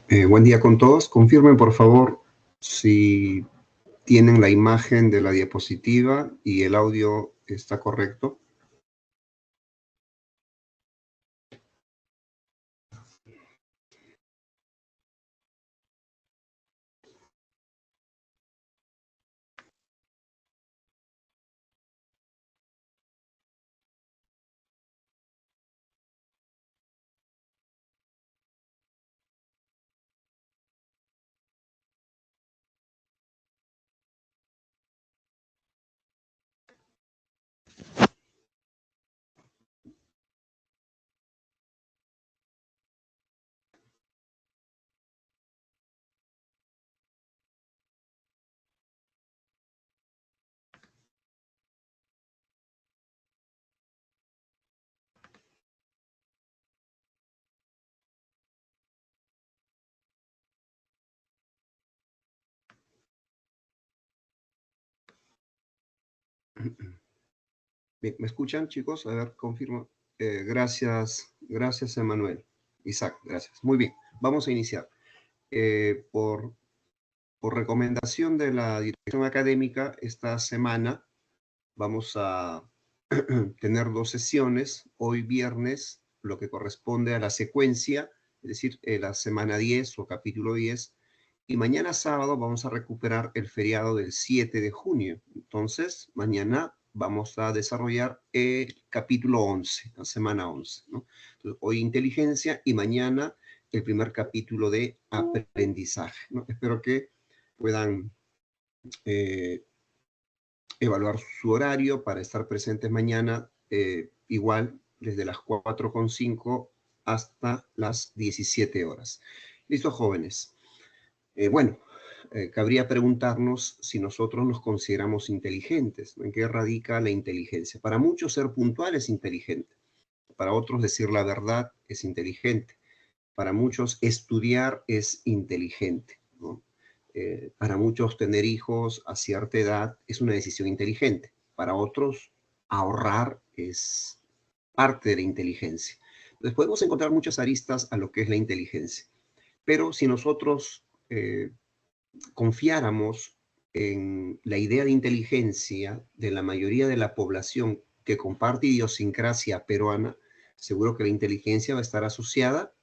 Buen día con todos. Confirmen, por favor, si tienen la imagen de la diapositiva y el audio está correcto. Bien, ¿me escuchan, chicos? A ver, confirmo. Gracias, Emanuel. Isaac, gracias. Muy bien, vamos a iniciar. Por recomendación de la dirección académica, esta semana vamos a tener dos sesiones. Hoy viernes, lo que corresponde a la secuencia, es decir, la semana 10 o capítulo 10, y mañana sábado vamos a recuperar el feriado del 7 de junio. Entonces, mañana vamos a desarrollar el capítulo 11, la semana 11, ¿no? Entonces, hoy inteligencia y mañana el primer capítulo de aprendizaje, ¿no? Espero que puedan eh, evaluar su horario para estar presentes mañana, igual desde las 4:05 hasta las 17 horas. Listo, jóvenes. Bueno, cabría preguntarnos si nosotros nos consideramos inteligentes, ¿no? ¿En qué radica la inteligencia? Para muchos ser puntual es inteligente, para otros decir la verdad es inteligente, para muchos estudiar es inteligente, ¿no? Para muchos tener hijos a cierta edad es una decisión inteligente, para otros ahorrar es parte de la inteligencia. Entonces podemos encontrar muchas aristas a lo que es la inteligencia, pero si nosotros confiáramos en la idea de inteligencia de la mayoría de la población que comparte idiosincrasia peruana, seguro que la inteligencia va a estar asociada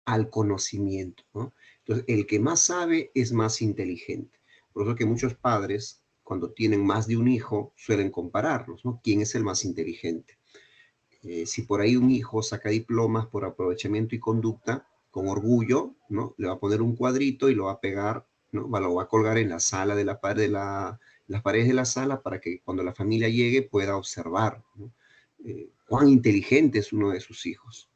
al conocimiento, ¿no? Entonces, el que más sabe es más inteligente. Por eso que muchos padres, cuando tienen más de un hijo, suelen compararlos, ¿no? ¿Quién es el más inteligente? Si por ahí un hijo saca diplomas por aprovechamiento y conducta, con orgullo, ¿no? Le va a poner un cuadrito y lo va a pegar, ¿no? Lo va a colgar en la sala de la pared de las paredes de la sala para que cuando la familia llegue pueda observar, ¿no? Cuán inteligente es uno de sus hijos.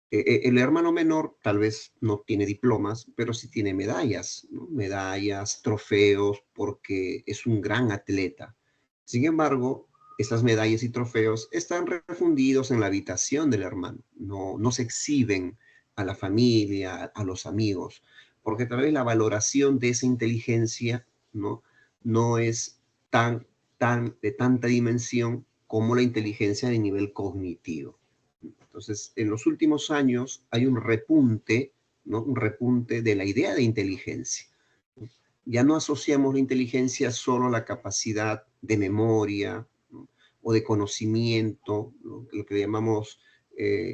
El hermano menor tal vez no tiene diplomas, pero sí tiene medallas, ¿no? Medallas, trofeos, porque es un gran atleta. Sin embargo, esas medallas y trofeos están refundidos en la habitación del hermano, no se exhiben a la familia, a los amigos, porque tal vez la valoración de esa inteligencia no, no es de tanta dimensión como la inteligencia de nivel cognitivo. Entonces, en los últimos años hay un repunte, ¿no? Un repunte de la idea de inteligencia. Ya no asociamos la inteligencia solo a la capacidad de memoria, ¿no? O de conocimiento, ¿no? Lo que llamamos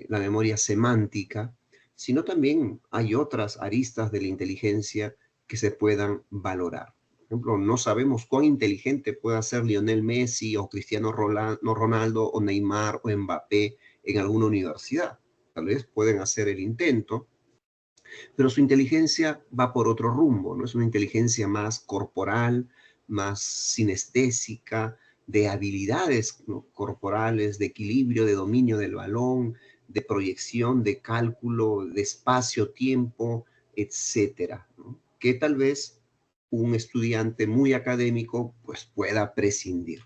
la memoria semántica, sino también hay otras aristas de la inteligencia que se puedan valorar. Por ejemplo, no sabemos cuán inteligente pueda ser Lionel Messi o Cristiano Ronaldo o Neymar o Mbappé en alguna universidad. Tal vez pueden hacer el intento, pero su inteligencia va por otro rumbo, ¿no? Es una inteligencia más corporal, más sinestésica, de habilidades, ¿no? Corporales, de equilibrio, de dominio del balón, de proyección, de cálculo, de espacio-tiempo, etcétera, ¿no? Que tal vez un estudiante muy académico pues pueda prescindir.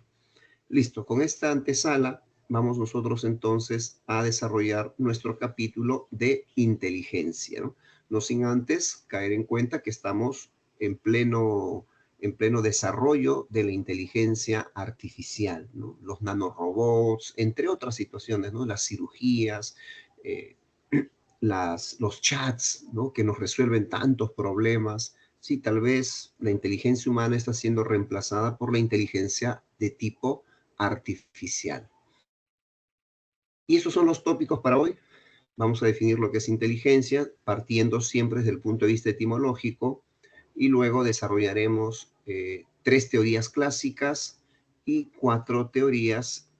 Listo, con esta antesala vamos nosotros entonces a desarrollar nuestro capítulo de inteligencia, ¿no? No sin antes caer en cuenta que estamos en pleno desarrollo de la inteligencia artificial, ¿no? Los nanorobots, entre otras situaciones, ¿no? Las cirugías, eh, los chats, ¿no? Que nos resuelven tantos problemas. Sí, tal vez la inteligencia humana está siendo reemplazada por la inteligencia de tipo artificial. Y esos son los tópicos para hoy. Vamos a definir lo que es inteligencia, partiendo siempre desde el punto de vista etimológico, y luego desarrollaremos 3 teorías clásicas y 4 teorías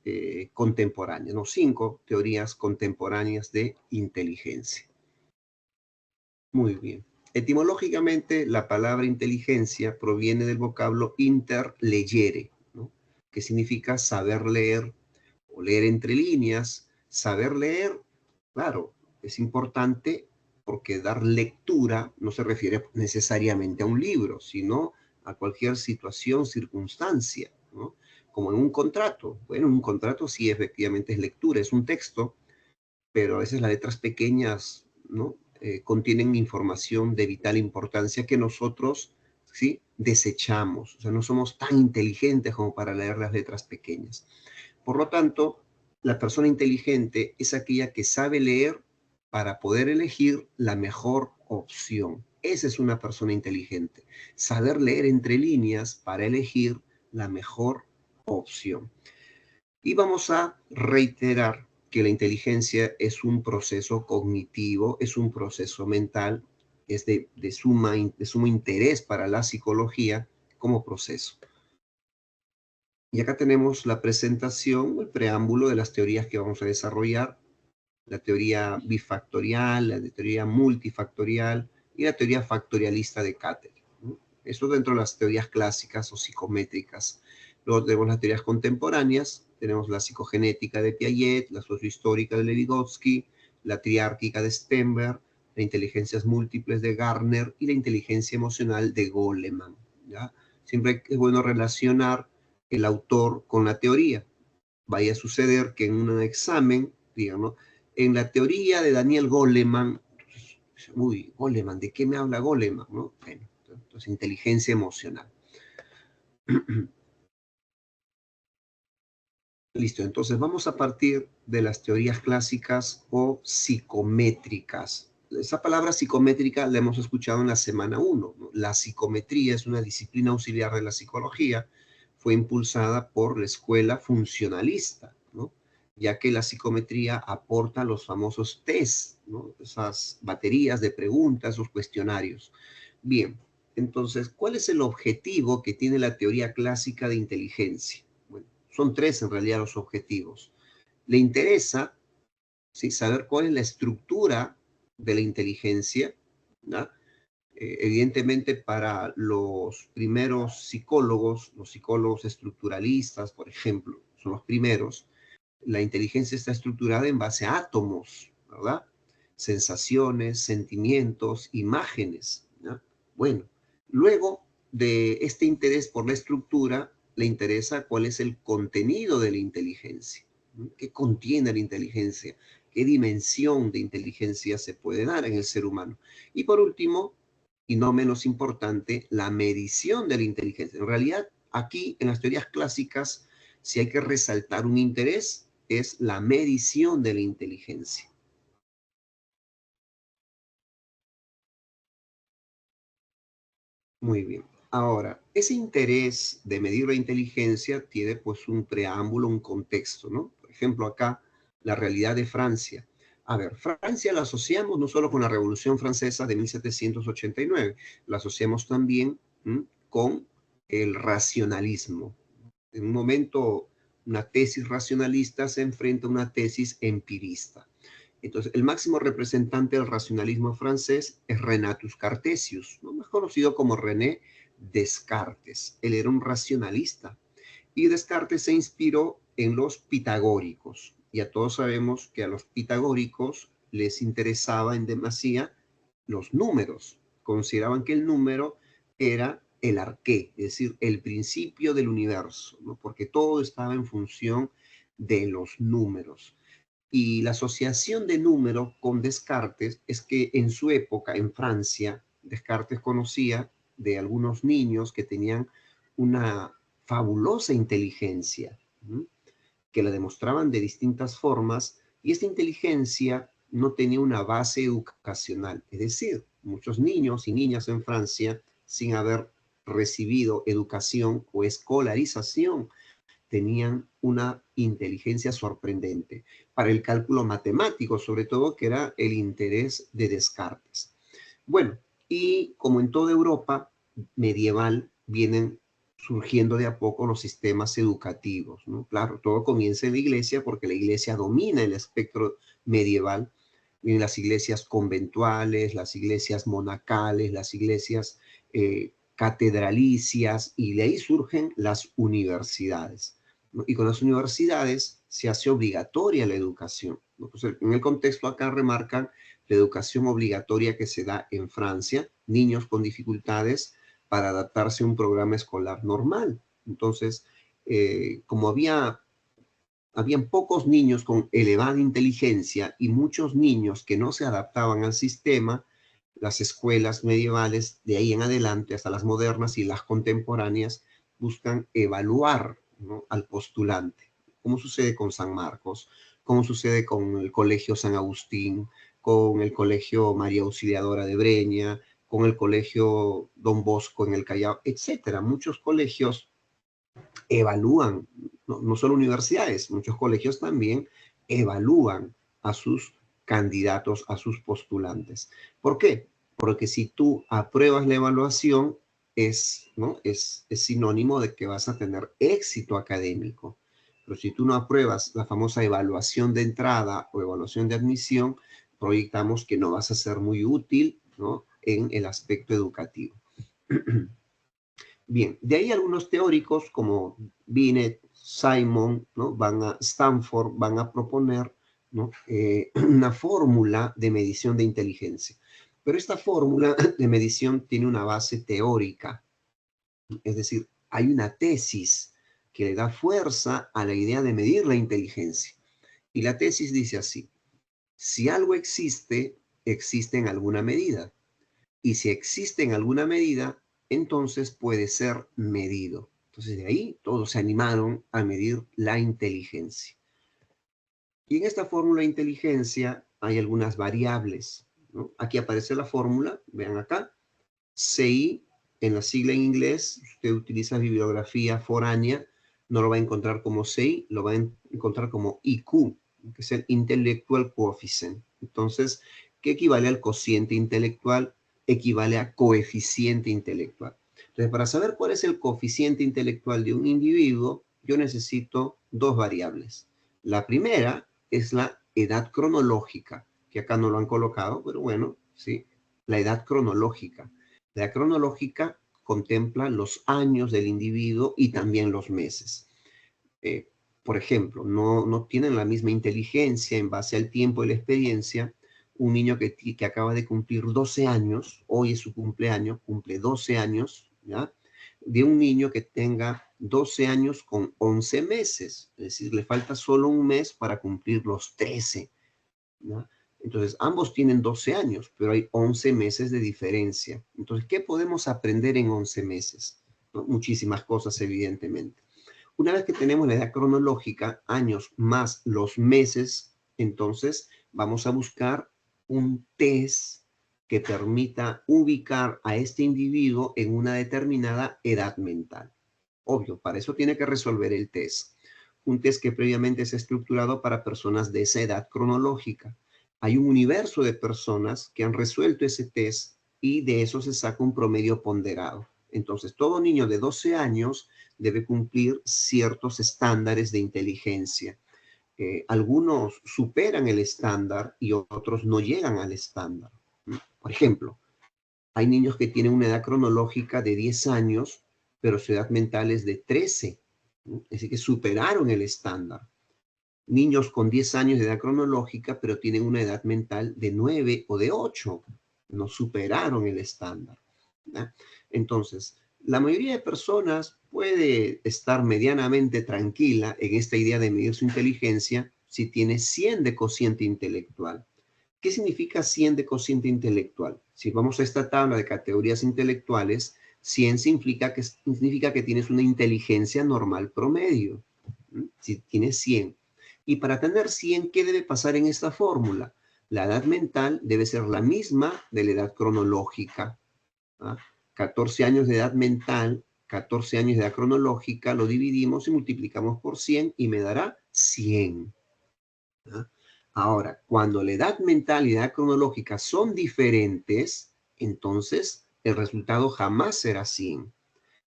contemporáneas, no, 5 teorías contemporáneas de inteligencia. Muy bien. Etimológicamente, la palabra inteligencia proviene del vocablo interlegere, ¿no? Que significa saber leer o leer entre líneas. Saber leer, claro, es importante porque dar lectura no se refiere necesariamente a un libro, sino a cualquier situación, circunstancia, ¿no? Como en un contrato. Bueno, un contrato sí efectivamente es lectura, es un texto, pero a veces las letras pequeñas, ¿no? Contienen información de vital importancia que nosotros, ¿sí? Desechamos. O sea, no somos tan inteligentes como para leer las letras pequeñas. Por lo tanto, la persona inteligente es aquella que sabe leer para poder elegir la mejor opción. Esa es una persona inteligente. Saber leer entre líneas para elegir la mejor opción. Y vamos a reiterar que la inteligencia es un proceso cognitivo, es un proceso mental, es de sumo interés para la psicología como proceso. Y acá tenemos la presentación, el preámbulo de las teorías que vamos a desarrollar: la teoría bifactorial, la teoría multifactorial y la teoría factorialista de Cattell, ¿no? Eso dentro de las teorías clásicas o psicométricas. Luego tenemos las teorías contemporáneas, tenemos la psicogenética de Piaget, la sociohistórica de Levi-Vygotsky, la triárquica de Stenberg, las inteligencias múltiples de Gardner y la inteligencia emocional de Goleman, ¿ya? Siempre es bueno relacionar el autor con la teoría. Vaya a suceder que en un examen, digamos, en la teoría de Daniel Goleman, uy, Goleman, ¿de qué me habla Goleman? ¿No? Bueno, entonces inteligencia emocional. Listo, entonces vamos a partir de las teorías clásicas o psicométricas. Esa palabra psicométrica la hemos escuchado en la semana 1, ¿no? La psicometría es una disciplina auxiliar de la psicología, fue impulsada por la escuela funcionalista, ¿no? Ya que la psicometría aporta los famosos test, ¿no? Esas baterías de preguntas, esos cuestionarios. Bien, entonces, ¿cuál es el objetivo que tiene la teoría clásica de inteligencia? Bueno, son 3 en realidad los objetivos. Le interesa, ¿sí?, saber cuál es la estructura de la inteligencia, ¿no? Evidentemente, para los primeros psicólogos, los psicólogos estructuralistas, por ejemplo, son los primeros, la inteligencia está estructurada en base a átomos, ¿verdad? Sensaciones, sentimientos, imágenes, ¿no? Bueno, luego de este interés por la estructura, le interesa cuál es el contenido de la inteligencia, ¿no? ¿Qué contiene la inteligencia? ¿Qué dimensión de inteligencia se puede dar en el ser humano? Y por último, y no menos importante, la medición de la inteligencia. En realidad, aquí en las teorías clásicas, si hay que resaltar un interés, es la medición de la inteligencia. Muy bien. Ahora, ese interés de medir la inteligencia tiene pues un preámbulo, un contexto, ¿no? Por ejemplo, acá la realidad de Francia. A ver, Francia la asociamos no solo con la Revolución Francesa de 1789, la asociamos también, con el racionalismo. En un momento, una tesis racionalista se enfrenta a una tesis empirista. Entonces, el máximo representante del racionalismo francés es Renatus Cartesius, ¿no?, más conocido como René Descartes. Él era un racionalista y Descartes se inspiró en los pitagóricos. Ya todos sabemos que a los pitagóricos les interesaba en demasía los números. Consideraban que el número era el arqué, es decir, el principio del universo, ¿no? Porque todo estaba en función de los números. Y la asociación de números con Descartes es que en su época, en Francia, Descartes conocía de algunos niños que tenían una fabulosa inteligencia, ¿m?, que la demostraban de distintas formas, y esta inteligencia no tenía una base educacional. Es decir, muchos niños y niñas en Francia, sin haber recibido educación o escolarización, tenían una inteligencia sorprendente para el cálculo matemático, sobre todo, que era el interés de Descartes. Bueno, y como en toda Europa medieval, vienen surgiendo de a poco los sistemas educativos, ¿no? Claro, todo comienza en la iglesia porque la iglesia domina el espectro medieval. Vienen las iglesias conventuales, las iglesias monacales, las iglesias catedralicias, y de ahí surgen las universidades, ¿no? Y con las universidades se hace obligatoria la educación, ¿no? Entonces, en el contexto acá remarcan la educación obligatoria que se da en Francia, niños con dificultades para adaptarse a un programa escolar normal. Entonces, como habían pocos niños con elevada inteligencia y muchos niños que no se adaptaban al sistema, las escuelas medievales de ahí en adelante hasta las modernas y las contemporáneas buscan evaluar, ¿no?, al postulante, como sucede con San Marcos, como sucede con el Colegio San Agustín, con el Colegio María Auxiliadora de Breña, con el Colegio Don Bosco en el Callao, etcétera. Muchos colegios evalúan, no solo universidades, muchos colegios también evalúan a sus candidatos, a sus postulantes. ¿Por qué? Porque si tú apruebas la evaluación, ¿no?, es sinónimo de que vas a tener éxito académico. Pero si tú no apruebas la famosa evaluación de entrada o evaluación de admisión, proyectamos que no vas a ser muy útil, ¿no?, en el aspecto educativo. Bien, de ahí algunos teóricos como Binet, Simon, ¿no?, Stanford van a proponer, ¿no?, una fórmula de medición de inteligencia. Pero esta fórmula de medición tiene una base teórica, es decir, hay una tesis que le da fuerza a la idea de medir la inteligencia. Y la tesis dice así: si algo existe, existe en alguna medida. Y si existe en alguna medida, entonces puede ser medido. Entonces de ahí todos se animaron a medir la inteligencia. Y en esta fórmula de inteligencia hay algunas variables, ¿no? Aquí aparece la fórmula, vean acá, CI, en la sigla en inglés, si usted utiliza bibliografía foránea, no lo va a encontrar como CI, lo va a encontrar como IQ, que es el Intellectual Coefficient. Entonces, ¿qué equivale al cociente intelectual? Equivale a coeficiente intelectual. Entonces, para saber cuál es el coeficiente intelectual de un individuo, yo necesito dos variables. La primera es la edad cronológica, que acá no lo han colocado, pero bueno, sí, la edad cronológica. La edad cronológica contempla los años del individuo y también los meses. Por ejemplo, no tienen la misma inteligencia en base al tiempo y la experiencia. Un niño que acaba de cumplir 12 años, hoy es su cumpleaños, cumple 12 años, ¿ya?, de un niño que tenga 12 años con 11 meses. Es decir, le falta solo un mes para cumplir los 13, ¿ya? Entonces, ambos tienen 12 años, pero hay 11 meses de diferencia. Entonces, ¿qué podemos aprender en 11 meses? ¿No? Muchísimas cosas, evidentemente. Una vez que tenemos la edad cronológica, años más los meses, entonces vamos a buscar un test que permita ubicar a este individuo en una determinada edad mental. Obvio, para eso tiene que resolver el test. Un test que previamente es estructurado para personas de esa edad cronológica. Hay un universo de personas que han resuelto ese test y de eso se saca un promedio ponderado. Entonces, todo niño de 12 años debe cumplir ciertos estándares de inteligencia. Algunos superan el estándar y otros no llegan al estándar. Por ejemplo, hay niños que tienen una edad cronológica de 10 años, pero su edad mental es de 13. Es decir, que superaron el estándar. Niños con 10 años de edad cronológica, pero tienen una edad mental de 9 o de 8. No superaron el estándar, ¿ya? Entonces, la mayoría de personas puede estar medianamente tranquila en esta idea de medir su inteligencia si tiene 100 de cociente intelectual. ¿Qué significa 100 de cociente intelectual? Si vamos a esta tabla de categorías intelectuales, 100 significa que tienes una inteligencia normal promedio. Si tienes 100. Y para tener 100, ¿qué debe pasar en esta fórmula? La edad mental debe ser la misma de la edad cronológica. ¿Ah? 14 años de edad mental, 14 años de edad cronológica, lo dividimos y multiplicamos por 100 y me dará 100. ¿Ah? Ahora, cuando la edad mental y la edad cronológica son diferentes, entonces el resultado jamás será 100.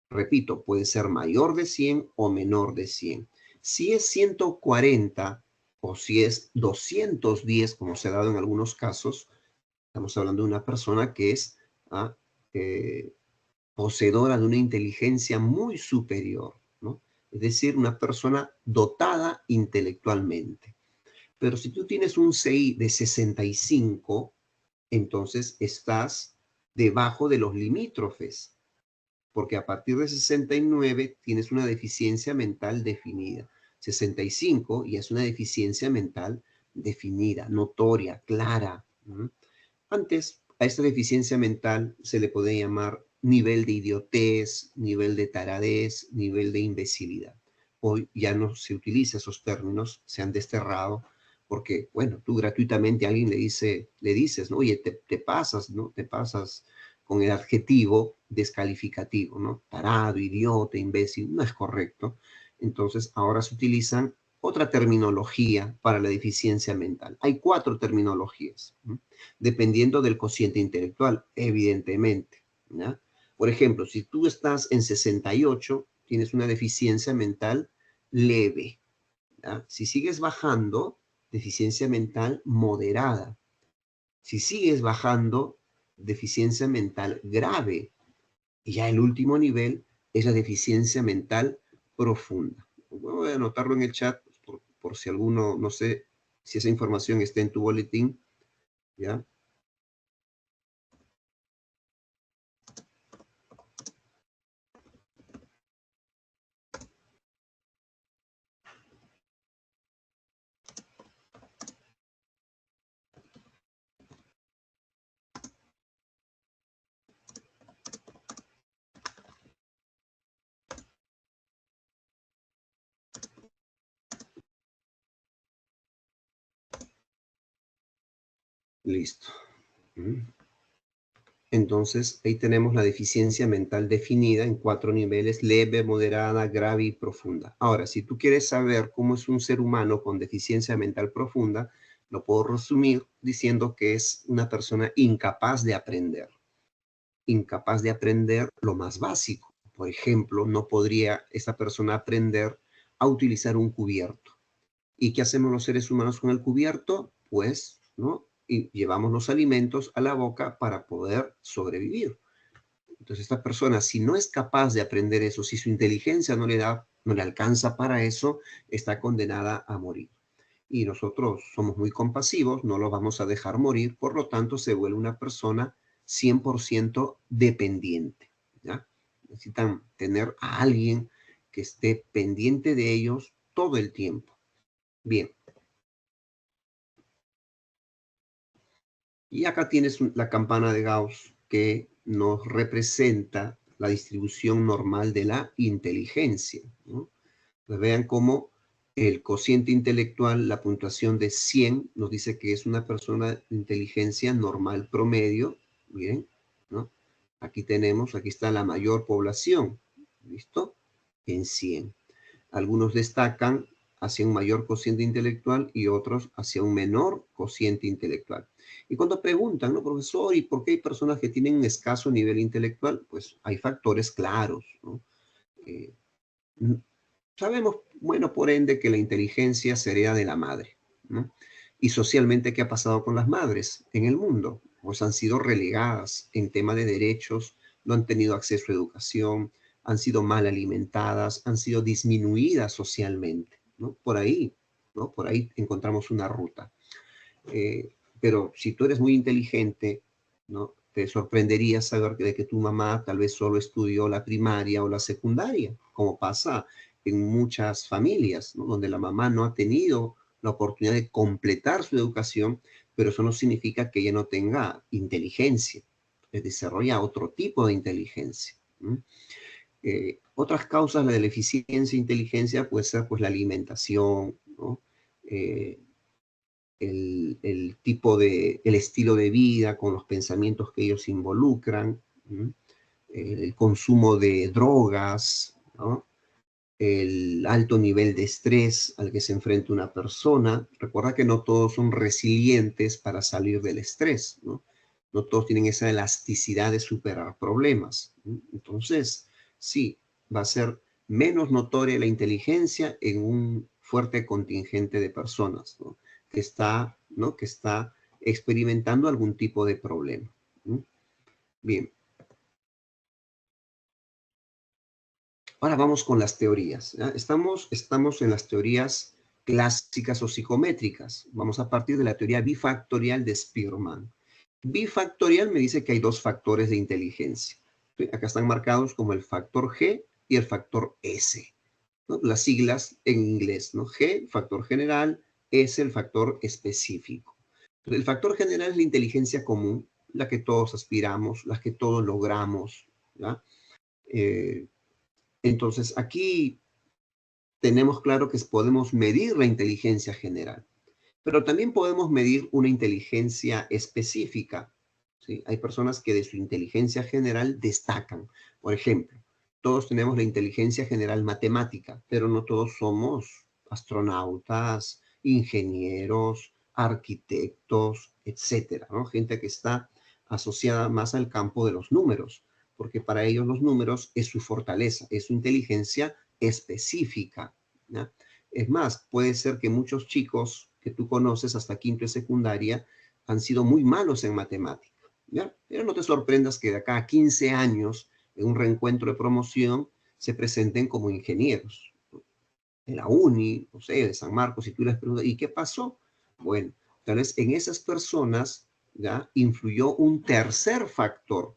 Repito, puede ser mayor de 100 o menor de 100. Si es 140 o si es 210, como se ha dado en algunos casos, estamos hablando de una persona que es ¿ah? eh, poseedora de una inteligencia muy superior, ¿no? Es decir, una persona dotada intelectualmente. Pero si tú tienes un CI de 65, entonces estás debajo de los limítrofes, porque a partir de 69 tienes una deficiencia mental definida. 65 y es una deficiencia mental definida, notoria, clara. Antes, a esta deficiencia mental se le podía llamar nivel de idiotez, nivel de taradez, nivel de imbecilidad. Hoy ya no se utiliza esos términos, se han desterrado, porque, bueno, tú gratuitamente a alguien le dices, ¿no? Oye, te pasas, ¿no? Te pasas con el adjetivo descalificativo, ¿no? Tarado, idiota, imbécil, no es correcto. Entonces, ahora se utilizan otra terminología para la deficiencia mental. Hay 4 terminologías, ¿no? Dependiendo del cociente intelectual, evidentemente, ¿ya? Por ejemplo, si tú estás en 68, tienes una deficiencia mental leve, ¿ya? Si sigues bajando, deficiencia mental moderada. Si sigues bajando, deficiencia mental grave. Y ya el último nivel es la deficiencia mental profunda. Voy a anotarlo en el chat por si alguno, no sé si esa información está en tu boletín, ¿ya? Listo. Entonces, ahí tenemos la deficiencia mental definida en 4 niveles: leve, moderada, grave y profunda. Ahora, si tú quieres saber cómo es un ser humano con deficiencia mental profunda, lo puedo resumir diciendo que es una persona incapaz de aprender. Incapaz de aprender lo más básico. Por ejemplo, no podría esta persona aprender a utilizar un cubierto. ¿Y qué hacemos los seres humanos con el cubierto? Pues, ¿no? Y llevamos los alimentos a la boca para poder sobrevivir. Entonces, esta persona, si no es capaz de aprender eso, si su inteligencia no le alcanza para eso, está condenada a morir. Y nosotros somos muy compasivos, no lo vamos a dejar morir, por lo tanto, se vuelve una persona 100% dependiente, ¿ya? Necesitan tener a alguien que esté pendiente de ellos todo el tiempo. Bien, y acá tienes la campana de Gauss que nos representa la distribución normal de la inteligencia, ¿no? Pues vean cómo el cociente intelectual, la puntuación de 100, nos dice que es una persona de inteligencia normal promedio. Bien, ¿no? Aquí está la mayor población, ¿listo? En 100. Algunos destacan hacia un mayor cociente intelectual y otros hacia un menor cociente intelectual. Y cuando preguntan, ¿no, profesor, ¿y por qué hay personas que tienen un escaso nivel intelectual? Pues hay factores claros, ¿no? Eh, Sabemos, bueno, por ende, que la inteligencia se hereda de la madre, ¿no? Y socialmente, ¿qué ha pasado con las madres en el mundo? Pues han sido relegadas en tema de derechos, no han tenido acceso a educación, han sido mal alimentadas, han sido disminuidas socialmente, ¿no? Por ahí, ¿no? Por ahí encontramos una ruta. Pero si tú eres muy inteligente, ¿no? Te sorprendería saber de que tu mamá tal vez solo estudió la primaria o la secundaria, como pasa en muchas familias, ¿no? Donde la mamá no ha tenido la oportunidad de completar su educación, pero eso no significa que ella no tenga inteligencia, desarrolla otro tipo de inteligencia, ¿no? Otras causas de la deficiencia de inteligencia puede ser pues la alimentación, ¿no? Eh, el tipo el estilo de vida, con los pensamientos que ellos involucran, el consumo de drogas, ¿no? El alto nivel de estrés al que se enfrenta una persona. Recuerda que no todos son resilientes para salir del estrés, ¿no? No todos tienen esa elasticidad de superar problemas, ¿no? Entonces, sí, va a ser menos notoria la inteligencia en un fuerte contingente de personas, ¿no? ¿No? Que está experimentando algún tipo de problema, ¿no? Bien, ahora vamos con las teorías, ¿ya? Estamos en las teorías clásicas o psicométricas. Vamos a partir de la teoría bifactorial de Spearman. Bifactorial me dice que hay dos factores de inteligencia. ¿Sí? Acá están marcados como el factor G y el factor S, ¿no? Las siglas en inglés, ¿no? G, factor general; S, el factor específico. El factor general es la inteligencia común, la que todos aspiramos, la que todos logramos, ¿ya? Eh, entonces, aquí tenemos claro que podemos medir la inteligencia general, pero también podemos medir una inteligencia específica, ¿sí? Hay personas que de su inteligencia general destacan. Por ejemplo, todos tenemos la inteligencia general matemática, pero no todos somos astronautas, ingenieros, arquitectos, etcétera, ¿no? Gente que está asociada más al campo de los números, porque para ellos los números es su fortaleza, es su inteligencia específica, ¿ya? Es más, puede ser que muchos chicos que tú conoces hasta quinto y secundaria han sido muy malos en matemática, ¿ya? Pero no te sorprendas que de acá a 15 años, en un reencuentro de promoción, se presenten como ingenieros. En la uni, no sé, de San Marcos, y tú les preguntas, ¿y qué pasó? Bueno, tal vez en esas personas, ¿ya?, influyó un tercer factor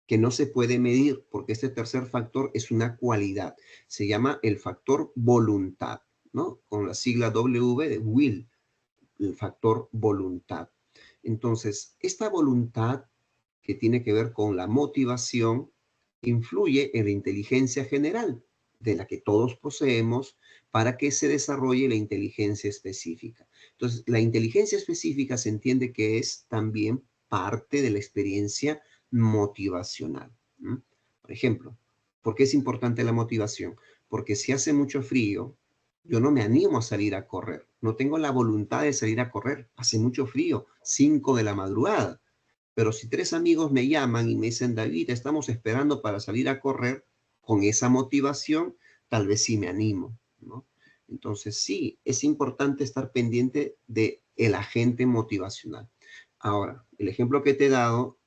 que no se puede medir, porque este tercer factor es una cualidad. Se llama el factor voluntad, ¿no? Con la sigla W de will, el factor voluntad. Entonces, esta voluntad que tiene que ver con la motivación influye en la inteligencia general, de la que todos poseemos, para que se desarrolle la inteligencia específica. Entonces, la inteligencia específica se entiende que es también parte de la experiencia motivacional. ¿M? Por ejemplo, ¿por qué es importante la motivación? Porque si hace mucho frío, yo no me animo a salir a correr. No tengo la voluntad de salir a correr. Hace mucho frío, 5 de la madrugada. Pero si 3 amigos me llaman y me dicen, David, estamos esperando para salir a correr, con esa motivación, tal vez sí me animo, ¿no? Entonces, sí, es importante estar pendiente de el agente motivacional. Ahora, el ejemplo que te he dado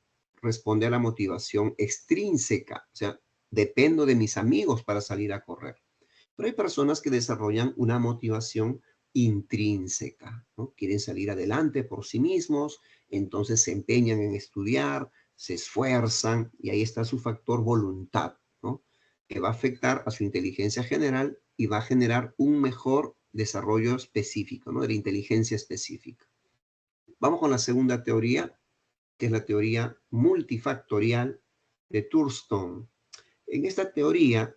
responde a la motivación extrínseca, o sea, dependo de mis amigos para salir a correr. Pero hay personas que desarrollan una motivación intrínseca, ¿no? Quieren salir adelante por sí mismos, entonces se empeñan en estudiar, se esfuerzan, y ahí está su factor voluntad, ¿no? Que va a afectar a su inteligencia general y va a generar un mejor desarrollo específico, ¿no? De la inteligencia específica. Vamos con la segunda teoría, que es la teoría multifactorial de Thurston. En esta teoría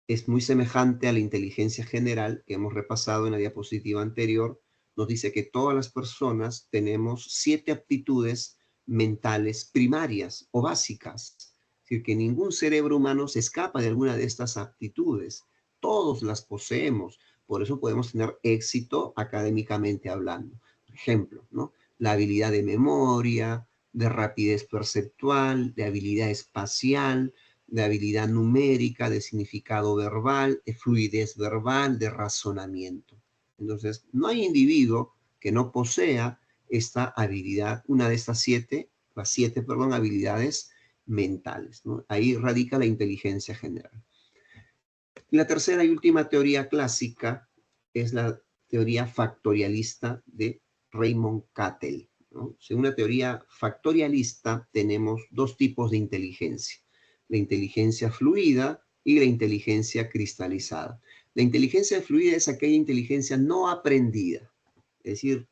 es muy semejante a la inteligencia general que hemos repasado en la diapositiva anterior. Nos dice que todas las personas tenemos 7 aptitudes mentales primarias o básicas. Es decir, que ningún cerebro humano se escapa de alguna de estas aptitudes. Todos las poseemos. Por eso podemos tener éxito académicamente hablando. Por ejemplo, ¿no?, la habilidad de memoria, de rapidez perceptual, de habilidad espacial, de habilidad numérica, de significado verbal, de fluidez verbal, de razonamiento. Entonces, no hay individuo que no posea esta habilidad, una de estas 7, las 7, perdón, habilidades mentales, ¿no? Ahí radica la inteligencia general. Y la tercera y última teoría clásica es la teoría factorialista de Raymond Cattell, ¿no? Según la teoría factorialista, tenemos dos tipos de inteligencia: la inteligencia fluida y la inteligencia cristalizada. La inteligencia fluida es aquella inteligencia no aprendida, es decir,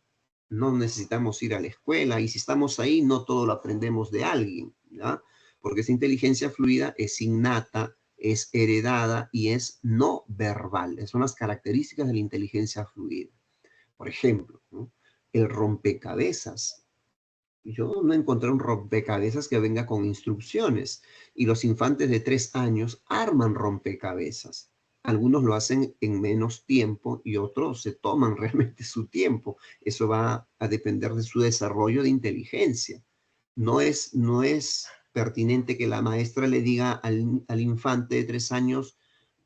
no necesitamos ir a la escuela, y si estamos ahí, no todo lo aprendemos de alguien, ¿ya? Porque esa inteligencia fluida es innata, es heredada y es no verbal. Esas son las características de la inteligencia fluida. Por ejemplo, ¿no?, el rompecabezas. Yo no encontré un rompecabezas que venga con instrucciones y los infantes de 3 años arman rompecabezas. Algunos lo hacen en menos tiempo y otros se toman realmente su tiempo. Eso va a depender de su desarrollo de inteligencia. No es pertinente que la maestra le diga al infante de 3 años,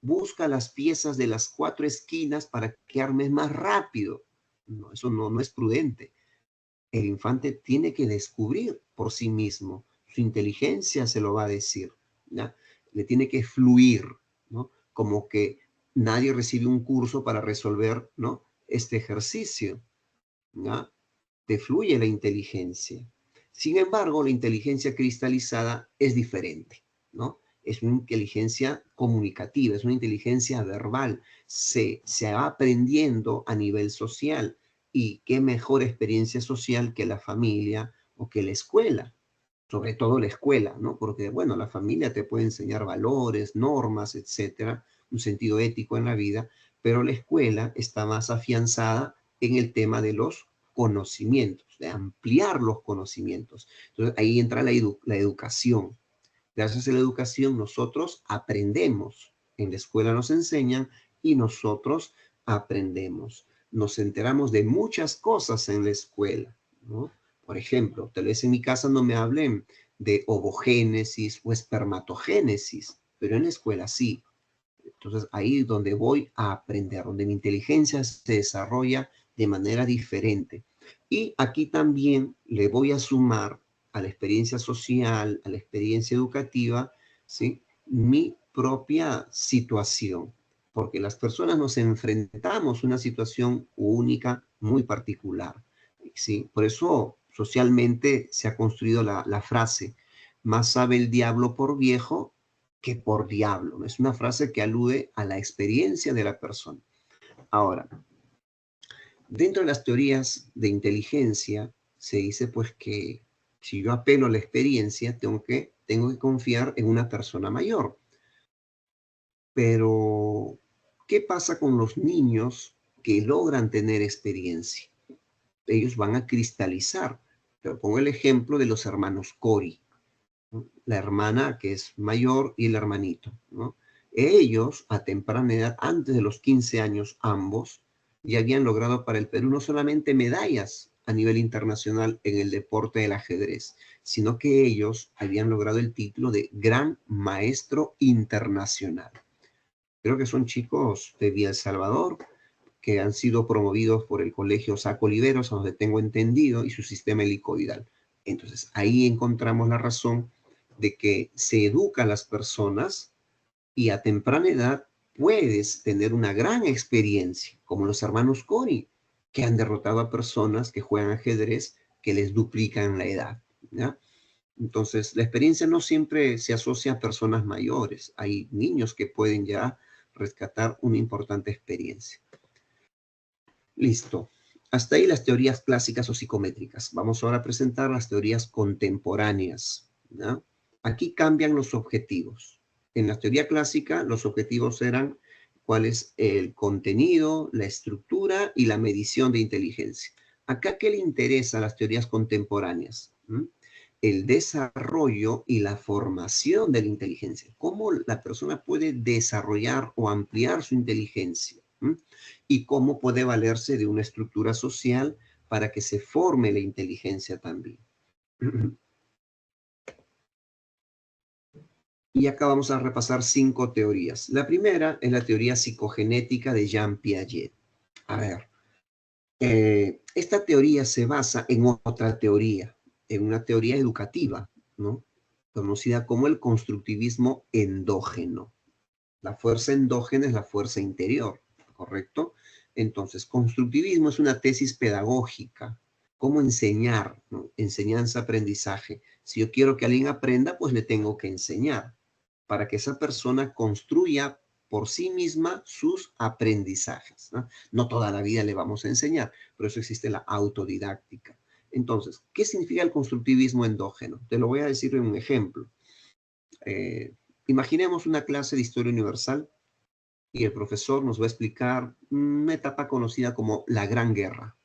busca las piezas de las 4 esquinas para que armes más rápido. No, eso no es prudente. El infante tiene que descubrir por sí mismo. Su inteligencia se lo va a decir, ¿ya? Le tiene que fluir, ¿no? Como que nadie recibe un curso para resolver, ¿no?, este ejercicio, ¿ya? Te fluye la inteligencia. Sin embargo, la inteligencia cristalizada es diferente, ¿no? Es una inteligencia comunicativa, es una inteligencia verbal. Se va aprendiendo a nivel social. Y qué mejor experiencia social que la familia o que la escuela. Sobre todo la escuela, ¿no? Porque, bueno, la familia te puede enseñar valores, normas, etcétera, un sentido ético en la vida, pero la escuela está más afianzada en el tema de los conocimientos, de ampliar los conocimientos. Entonces, ahí entra la educación. Gracias a la educación nosotros aprendemos. En la escuela nos enseñan y nosotros aprendemos. Nos enteramos de muchas cosas en la escuela, ¿no? Por ejemplo, tal vez en mi casa no me hablen de ovogénesis o espermatogénesis, pero en la escuela sí. Entonces ahí es donde voy a aprender, donde mi inteligencia se desarrolla de manera diferente. Y aquí también le voy a sumar a la experiencia social, a la experiencia educativa, ¿sí?, mi propia situación, porque las personas nos enfrentamos a una situación única, muy particular, ¿sí? Por eso socialmente se ha construido la frase, más sabe el diablo por viejo que por diablo. Es una frase que alude a la experiencia de la persona. Ahora, dentro de las teorías de inteligencia, se dice pues que si yo apelo a la experiencia, tengo que confiar en una persona mayor. Pero, ¿qué pasa con los niños que logran tener experiencia? Ellos van a cristalizar. Pero pongo el ejemplo de los hermanos Cori, ¿no? La hermana que es mayor y el hermanito, ¿no? Ellos, a temprana edad, antes de los 15 años, ambos, ya habían logrado para el Perú no solamente medallas a nivel internacional en el deporte del ajedrez, sino que ellos habían logrado el título de Gran Maestro Internacional. Creo que son chicos de Villa El Salvador, que han sido promovidos por el Colegio Saco Oliveros, a donde tengo entendido, y su sistema helicoidal. Entonces, ahí encontramos la razón de que se educa a las personas y a temprana edad puedes tener una gran experiencia, como los hermanos Cori, que han derrotado a personas que juegan ajedrez que les duplican la edad, ¿ya? Entonces, la experiencia no siempre se asocia a personas mayores. Hay niños que pueden ya rescatar una importante experiencia. Listo. Hasta ahí las teorías clásicas o psicométricas. Vamos ahora a presentar las teorías contemporáneas, ¿no? Aquí cambian los objetivos. En la teoría clásica, los objetivos eran cuál es el contenido, la estructura y la medición de inteligencia. Acá, ¿qué le interesa a las teorías contemporáneas? El desarrollo y la formación de la inteligencia. Cómo la persona puede desarrollar o ampliar su inteligencia. Y cómo puede valerse de una estructura social para que se forme la inteligencia también. Y acá vamos a repasar 5 teorías. La primera es la teoría psicogenética de Jean Piaget. A ver, esta teoría se basa en otra teoría, en una teoría educativa, ¿no?, conocida como el constructivismo endógeno. La fuerza endógena es la fuerza interior, ¿correcto? Entonces, constructivismo es una tesis pedagógica. ¿Cómo enseñar, ¿no? Enseñanza, aprendizaje. Si yo quiero que alguien aprenda, pues le tengo que enseñar para que esa persona construya por sí misma sus aprendizajes, ¿no? No toda la vida le vamos a enseñar, por eso existe la autodidáctica. Entonces, ¿qué significa el constructivismo endógeno? Te lo voy a decir en un ejemplo. Eh, Imaginemos una clase de historia universal y el profesor nos va a explicar una etapa conocida como la Gran Guerra.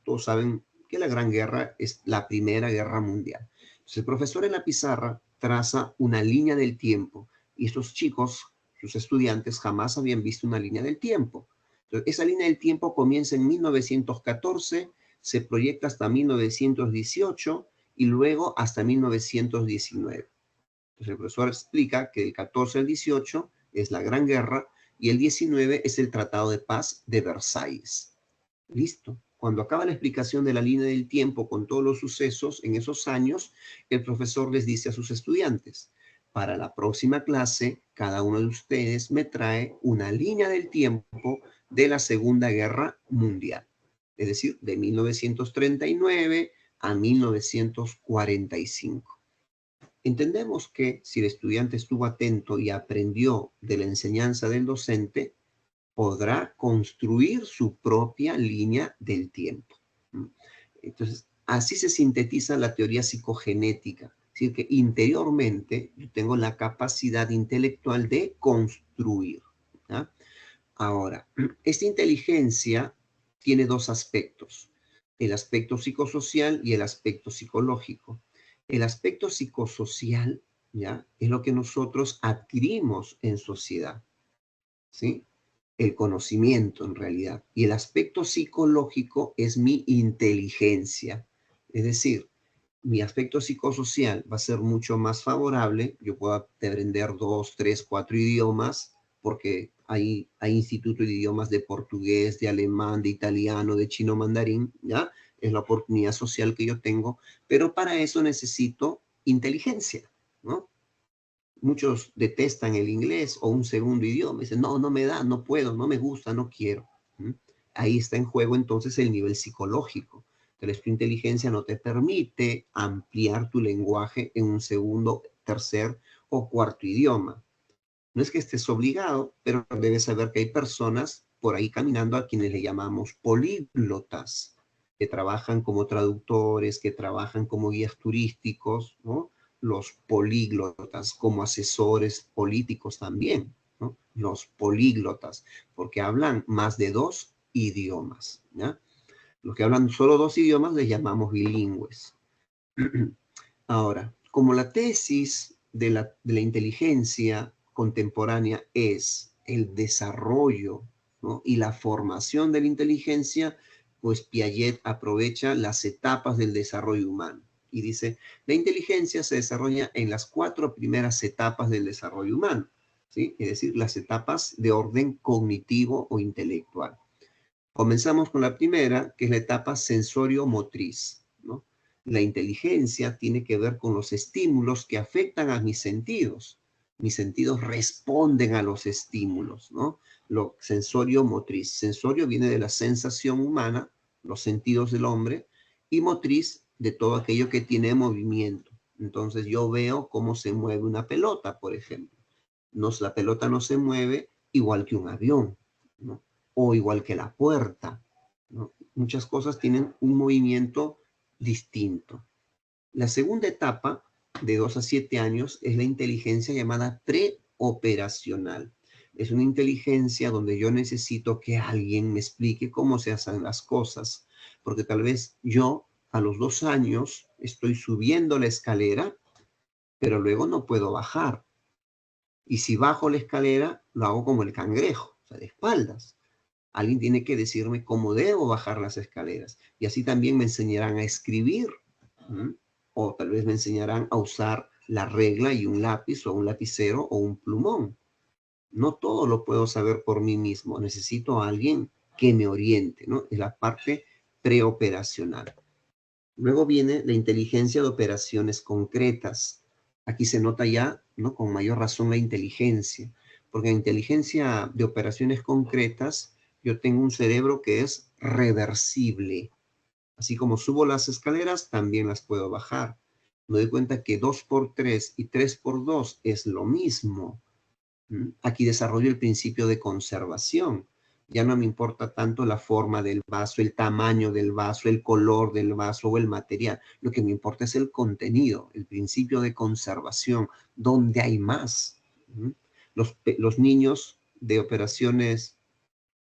todos saben que la Gran Guerra es la Primera Guerra Mundial. Entonces el profesor en la pizarra traza una línea del tiempo y estos chicos, sus estudiantes, jamás habían visto una línea del tiempo. Entonces, esa línea del tiempo comienza en 1914, se proyecta hasta 1918 y luego hasta 1919. Entonces el profesor explica que del 14 al 18 es la Gran Guerra y el 19 es el Tratado de Paz de Versalles. Listo. Cuando acaba la explicación de la línea del tiempo con todos los sucesos en esos años, el profesor les dice a sus estudiantes, para la próxima clase, cada uno de ustedes me trae una línea del tiempo de la Segunda Guerra Mundial. Es decir, de 1939 a 1945. Entendemos que si el estudiante estuvo atento y aprendió de la enseñanza del docente, podrá construir su propia línea del tiempo. Entonces, así se sintetiza la teoría psicogenética. Es decir, que interiormente yo tengo la capacidad intelectual de construir. ¿Ya? Ahora, esta inteligencia tiene dos aspectos, el aspecto psicosocial y el aspecto psicológico. El aspecto psicosocial, ¿ya? Es lo que nosotros adquirimos en sociedad, ¿sí? El conocimiento en realidad. Y el aspecto psicológico es mi inteligencia. Es decir, mi aspecto psicosocial va a ser mucho más favorable. Yo puedo aprender 2, 3, 4 idiomas porque hay instituto de idiomas de portugués, de alemán, de italiano, de chino mandarín, ¿ya? Es la oportunidad social que yo tengo, pero para eso necesito inteligencia, ¿no? Muchos detestan el inglés o un segundo idioma. Dicen, no, no me da, no puedo, no me gusta, no quiero. ¿Mm? Ahí está en juego entonces el nivel psicológico. Entonces tu inteligencia no te permite ampliar tu lenguaje en un segundo, tercer o cuarto idioma. No es que estés obligado, pero debes saber que hay personas por ahí caminando a quienes le llamamos políglotas, que trabajan como traductores, que trabajan como guías turísticos, ¿no? Los políglotas, como asesores políticos también, ¿no? Los políglotas, porque hablan más de 2 idiomas, ¿ya? Los que hablan solo 2 idiomas les llamamos bilingües. Ahora, como la tesis de la inteligencia contemporánea es el desarrollo, ¿no? Y la formación de la inteligencia, pues Piaget aprovecha las etapas del desarrollo humano y dice, la inteligencia se desarrolla en las 4 primeras etapas del desarrollo humano, ¿sí? Es decir, las etapas de orden cognitivo o intelectual. Comenzamos con la primera, que es la etapa sensorio-motriz, ¿no? La inteligencia tiene que ver con los estímulos que afectan a mis sentidos. Mis sentidos responden a los estímulos, ¿no? Lo sensorio-motriz. Sensorio viene de la sensación humana, los sentidos del hombre, y motriz de todo aquello que tiene movimiento. Entonces yo veo cómo se mueve una pelota, por ejemplo. La pelota no se mueve igual que un avión, ¿no? O igual que la puerta, ¿no? Muchas cosas tienen un movimiento distinto. La segunda etapa, de 2 a 7 años, es la inteligencia llamada preoperacional. Es una inteligencia donde yo necesito que alguien me explique cómo se hacen las cosas, porque tal vez yo a los 2 años estoy subiendo la escalera, pero luego no puedo bajar. Y si bajo la escalera, lo hago como el cangrejo, o sea, de espaldas. Alguien tiene que decirme cómo debo bajar las escaleras. Y así también me enseñarán a escribir. ¿Mm? O tal vez me enseñarán a usar la regla y un lápiz o un lapicero o un plumón. No todo lo puedo saber por mí mismo. Necesito a alguien que me oriente, ¿no? Es la parte preoperacional. Luego viene la inteligencia de operaciones concretas. Aquí se nota ya, ¿no? Con mayor razón la inteligencia, porque en inteligencia de operaciones concretas yo tengo un cerebro que es reversible. Así como subo las escaleras, también las puedo bajar. Me doy cuenta que 2 por 3 y 3 por 2 es lo mismo. Aquí desarrollo el principio de conservación. Ya no me importa tanto la forma del vaso, el tamaño del vaso, el color del vaso o el material. Lo que me importa es el contenido, el principio de conservación, donde hay más. Los niños de operaciones,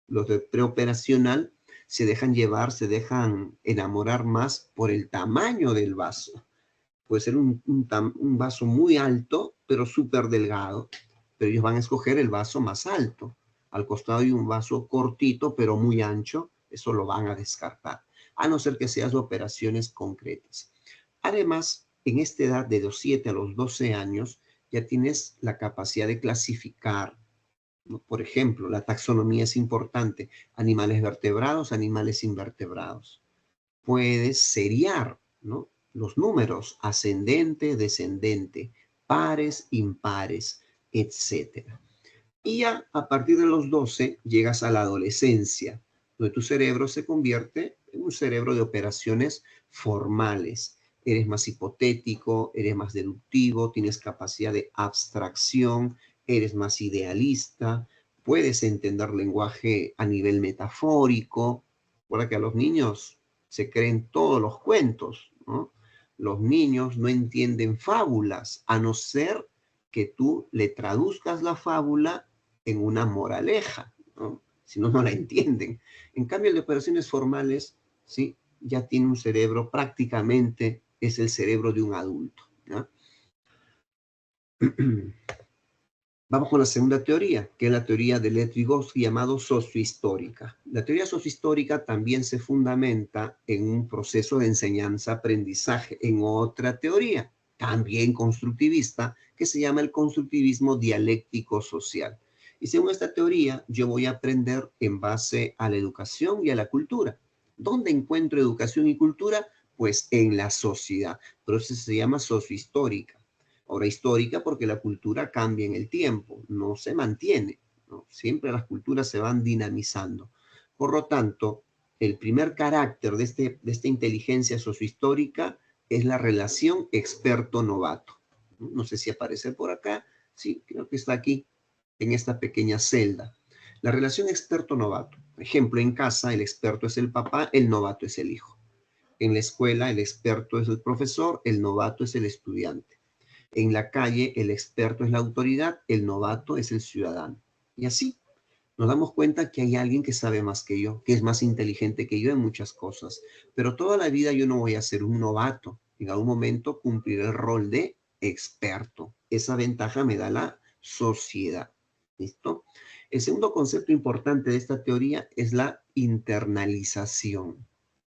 los de preoperacional, se dejan llevar, se dejan enamorar más por el tamaño del vaso. Puede ser un vaso muy alto, pero súper delgado, pero ellos van a escoger el vaso más alto. Al costado hay un vaso cortito, pero muy ancho, eso lo van a descartar, a no ser que seas de operaciones concretas. Además, en esta edad de los 7 a los 12 años, ya tienes la capacidad de clasificar, ¿no? Por ejemplo, la taxonomía es importante, animales vertebrados, animales invertebrados. Puedes seriar, ¿no? Los números, ascendente, descendente, pares, impares, etcétera. Y ya a partir de los 12 llegas a la adolescencia, donde tu cerebro se convierte en un cerebro de operaciones formales. Eres más hipotético, eres más deductivo, tienes capacidad de abstracción, eres más idealista, puedes entender lenguaje a nivel metafórico. Recuerda que a los niños se creen todos los cuentos, ¿no? Los niños no entienden fábulas, a no ser que tú le traduzcas la fábula en una moraleja, ¿no? Si no, no la entienden. En cambio, el de operaciones formales, ¿sí? Ya tiene un cerebro, prácticamente es el cerebro de un adulto, ¿no? Vamos con la segunda teoría, que es la teoría de Lev Vygotsky llamado sociohistórica. La teoría sociohistórica también se fundamenta en un proceso de enseñanza-aprendizaje, en otra teoría, también constructivista, que se llama el constructivismo dialéctico social. Y según esta teoría, yo voy a aprender en base a la educación y a la cultura. ¿Dónde encuentro educación y cultura? Pues en la sociedad. Por eso se llama sociohistórica. Ahora, histórica porque la cultura cambia en el tiempo, no se mantiene, ¿no? Siempre las culturas se van dinamizando. Por lo tanto, el primer carácter de esta inteligencia sociohistórica es la relación experto-novato. No sé si aparece por acá, sí, creo que está aquí, en esta pequeña celda. La relación experto-novato. Por ejemplo, en casa el experto es el papá, el novato es el hijo. En la escuela el experto es el profesor, el novato es el estudiante. En la calle, el experto es la autoridad, el novato es el ciudadano. Y así nos damos cuenta que hay alguien que sabe más que yo, que es más inteligente que yo en muchas cosas. Pero toda la vida yo no voy a ser un novato. En algún momento cumpliré el rol de experto. Esa ventaja me da la sociedad. ¿Listo? El segundo concepto importante de esta teoría es la internalización.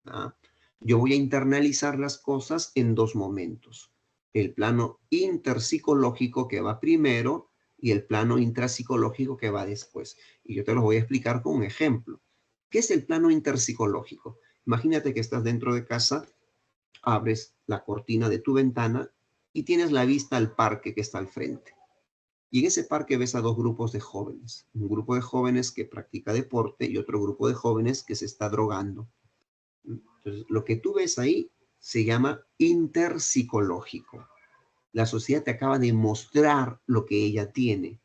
¿Ah? Yo voy a internalizar las cosas en dos momentos: el plano interpsicológico, que va primero, y el plano intrapsicológico, que va después. Y yo te lo voy a explicar con un ejemplo. ¿Qué es el plano interpsicológico? Imagínate que estás dentro de casa, abres la cortina de tu ventana y tienes la vista al parque que está al frente. Y en ese parque ves a dos grupos de jóvenes. Un grupo de jóvenes que practica deporte y otro grupo de jóvenes que se está drogando. Entonces, lo que tú ves ahí se llama interpsicológico. La sociedad te acaba de mostrar lo que ella tiene,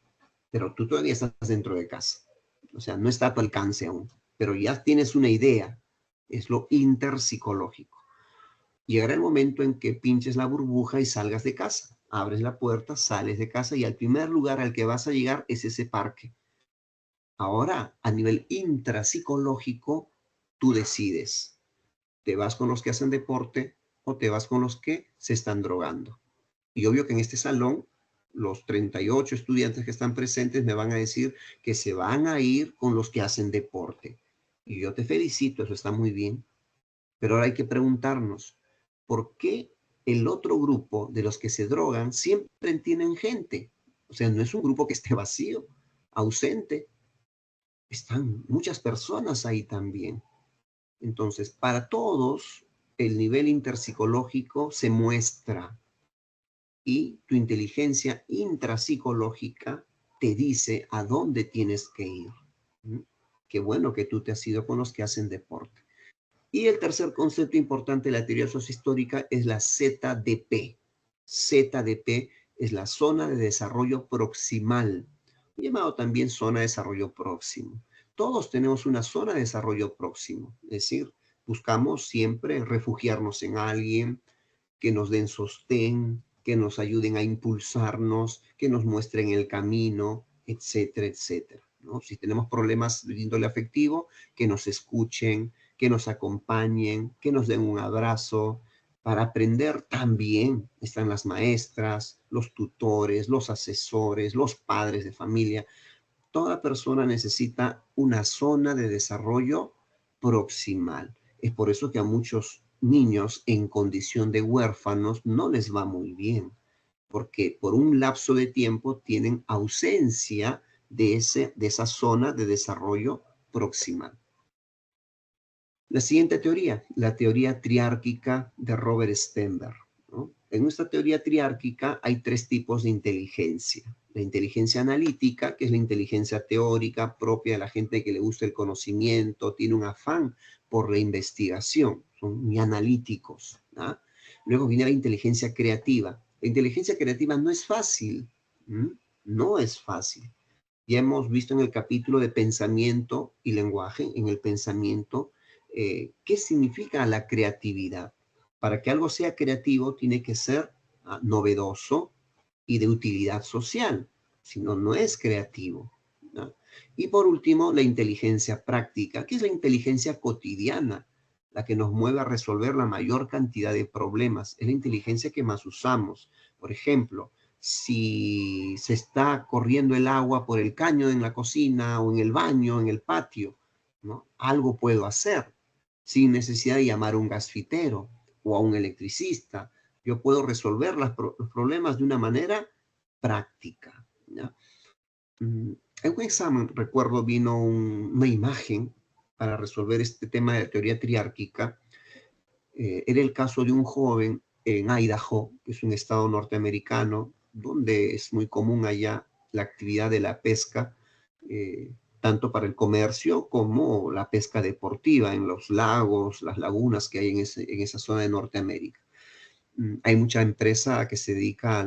pero tú todavía estás dentro de casa. O sea, no está a tu alcance aún, pero ya tienes una idea. Es lo interpsicológico. Llegará el momento en que pinches la burbuja y salgas de casa. Abres la puerta, sales de casa y al primer lugar al que vas a llegar es ese parque. Ahora, a nivel intrapsicológico, tú decides. ¿Te vas con los que hacen deporte o te vas con los que se están drogando? Y obvio que en este salón, los 38 estudiantes que están presentes me van a decir que se van a ir con los que hacen deporte. Y yo te felicito, eso está muy bien. Pero ahora hay que preguntarnos, ¿por qué el otro grupo de los que se drogan siempre tienen gente? O sea, no es un grupo que esté vacío, ausente. Están muchas personas ahí también. Entonces, para todos, el nivel interpsicológico se muestra y tu inteligencia intrapsicológica te dice a dónde tienes que ir. ¿Mm? Qué bueno que tú te has ido con los que hacen deporte. Y el tercer concepto importante de la teoría sociohistórica es la ZDP. ZDP es la zona de desarrollo proximal, llamado también zona de desarrollo próximo. Todos tenemos una zona de desarrollo próximo, es decir, buscamos siempre refugiarnos en alguien, que nos den sostén, que nos ayuden a impulsarnos, que nos muestren el camino, etcétera, etcétera, ¿no? Si tenemos problemas de índole afectivo, que nos escuchen, que nos acompañen, que nos den un abrazo. Para aprender también están las maestras, los tutores, los asesores, los padres de familia. Toda persona necesita una zona de desarrollo proximal. Es por eso que a muchos niños en condición de huérfanos no les va muy bien, porque por un lapso de tiempo tienen ausencia de esa zona de desarrollo proximal. La siguiente teoría, la teoría triárquica de Robert Stenberg, ¿no? En esta teoría triárquica hay tres tipos de inteligencia. La inteligencia analítica, que es la inteligencia teórica propia de la gente que le gusta el conocimiento, tiene un afán por la investigación, son muy analíticos, ¿no? Luego viene la inteligencia creativa. La inteligencia creativa no es fácil, ¿m? No es fácil. Ya hemos visto en el capítulo de pensamiento y lenguaje, en el pensamiento, qué significa la creatividad. Para que algo sea creativo tiene que ser novedoso y de utilidad social, si no, no es creativo, ¿no? Y por último, la inteligencia práctica, que es la inteligencia cotidiana, la que nos mueve a resolver la mayor cantidad de problemas. Es la inteligencia que más usamos. Por ejemplo, si se está corriendo el agua por el caño en la cocina o en el baño, en el patio, ¿no? Algo puedo hacer sin necesidad de llamar a un gasfitero o a un electricista. Yo puedo resolver los problemas de una manera práctica, ¿ya? En un examen, recuerdo, vino una imagen para resolver este tema de teoría triárquica. Era el caso de un joven en Idaho, que es un estado norteamericano, donde es muy común allá la actividad de la pesca, tanto para el comercio como la pesca deportiva en los lagos, las lagunas que hay en esa zona de Norteamérica. Hay mucha empresa que se dedica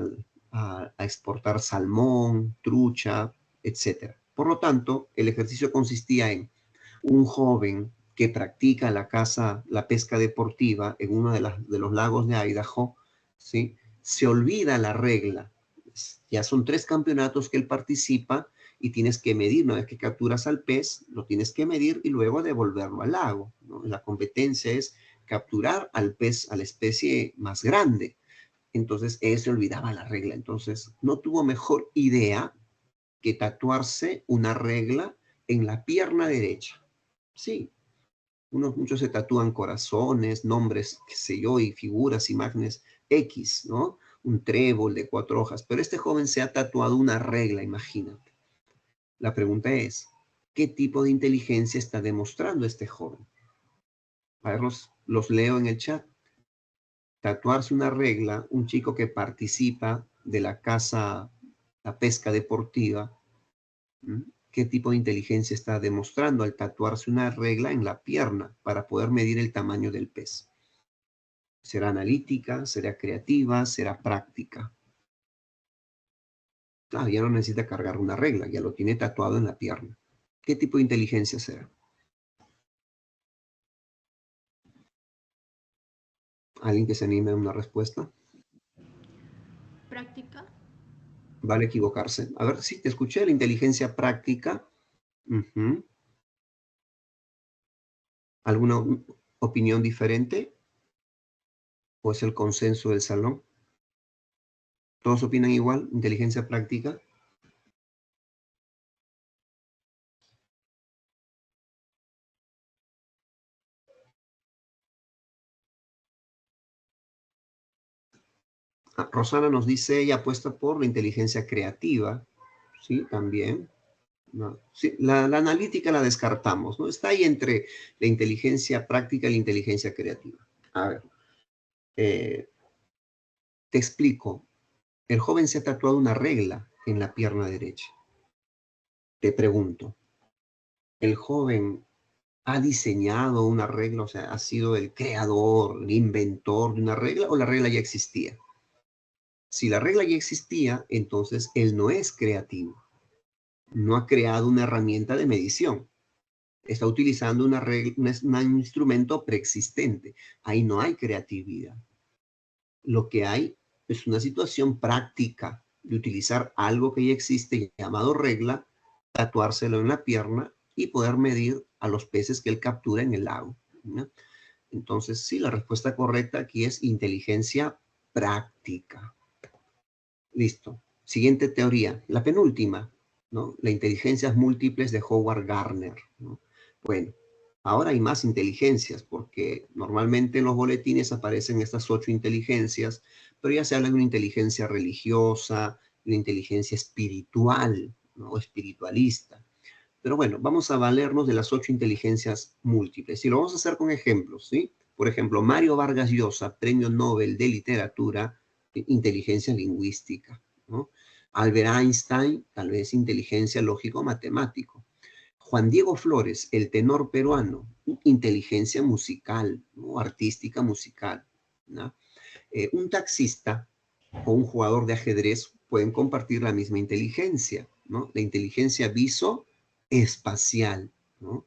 a exportar salmón, trucha, etcétera. Por lo tanto, el ejercicio consistía en un joven que practica la pesca deportiva en uno de los lagos de Idaho, ¿sí? Se olvida la regla. Ya son 3 campeonatos que él participa y tienes que medir, una vez que capturas al pez, lo tienes que medir y luego devolverlo al lago, ¿no? La competencia es capturar al pez, a la especie más grande. Entonces, él se olvidaba la regla. Entonces, no tuvo mejor idea que tatuarse una regla en la pierna derecha. Sí, muchos se tatúan corazones, nombres, qué sé yo, y figuras, imágenes X, ¿no? Un trébol de 4 hojas. Pero este joven se ha tatuado una regla, imagínate. La pregunta es, ¿qué tipo de inteligencia está demostrando este joven? A ver, los leo en el chat. Tatuarse una regla, un chico que participa de la pesca deportiva, ¿m? ¿Qué tipo de inteligencia está demostrando al tatuarse una regla en la pierna para poder medir el tamaño del pez? ¿Será analítica? ¿Será creativa? ¿Será práctica? Ah, ya no necesita cargar una regla, ya lo tiene tatuado en la pierna. ¿Qué tipo de inteligencia será? ¿Alguien que se anime a una respuesta? Práctica. Vale equivocarse. A ver, si te escuché, la inteligencia práctica. Ujú. ¿Alguna opinión diferente? ¿O es el consenso del salón? ¿Todos opinan igual? ¿Inteligencia práctica? Rosana nos dice, ella apuesta por la inteligencia creativa. Sí, también. No, sí, la analítica la descartamos, ¿no? Está ahí entre la inteligencia práctica y la inteligencia creativa. A ver, eh, te explico. El joven se ha tatuado una regla en la pierna derecha. Te pregunto, ¿el joven ha diseñado una regla? O sea, ¿ha sido el creador, el inventor de una regla o la regla ya existía? Si la regla ya existía, entonces él no es creativo. No ha creado una herramienta de medición. Está utilizando una regla, un instrumento preexistente. Ahí no hay creatividad. Lo que hay es una situación práctica de utilizar algo que ya existe llamado regla, tatuárselo en la pierna y poder medir a los peces que él captura en el lago. ¿no? Entonces, sí, la respuesta correcta aquí es inteligencia práctica. Listo. Siguiente teoría, la penúltima, ¿no? Las inteligencias múltiples de Howard Gardner, ¿no? Bueno, ahora hay más inteligencias porque normalmente en los boletines aparecen estas 8 inteligencias, pero ya se habla de una inteligencia religiosa, una inteligencia espiritual, ¿no? O espiritualista. Pero bueno, vamos a valernos de las 8 inteligencias múltiples y lo vamos a hacer con ejemplos, ¿sí? Por ejemplo, Mario Vargas Llosa, Premio Nobel de Literatura, inteligencia lingüística, ¿no? Albert Einstein, tal vez inteligencia lógico-matemático. Juan Diego Flores, el tenor peruano, inteligencia musical, ¿no? Artística musical, ¿no? Un taxista o un jugador de ajedrez pueden compartir la misma inteligencia, ¿no? La inteligencia visoespacial, ¿no?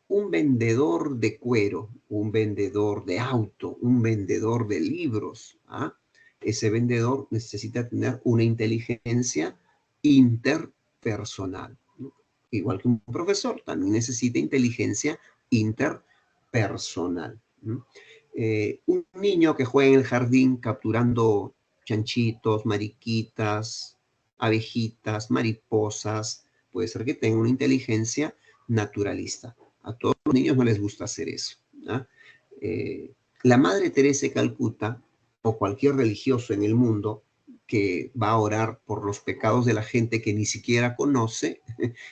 Un vendedor de cuero, un vendedor de auto, un vendedor de libros, ¿ah? Ese vendedor necesita tener una inteligencia interpersonal, ¿no? Igual que un profesor, también necesita inteligencia interpersonal, ¿no? Un niño que juega en el jardín capturando chanchitos, mariquitas, abejitas, mariposas, puede ser que tenga una inteligencia naturalista. A todos los niños no les gusta hacer eso, ¿no? La Madre Teresa de Calcuta o cualquier religioso en el mundo que va a orar por los pecados de la gente que ni siquiera conoce,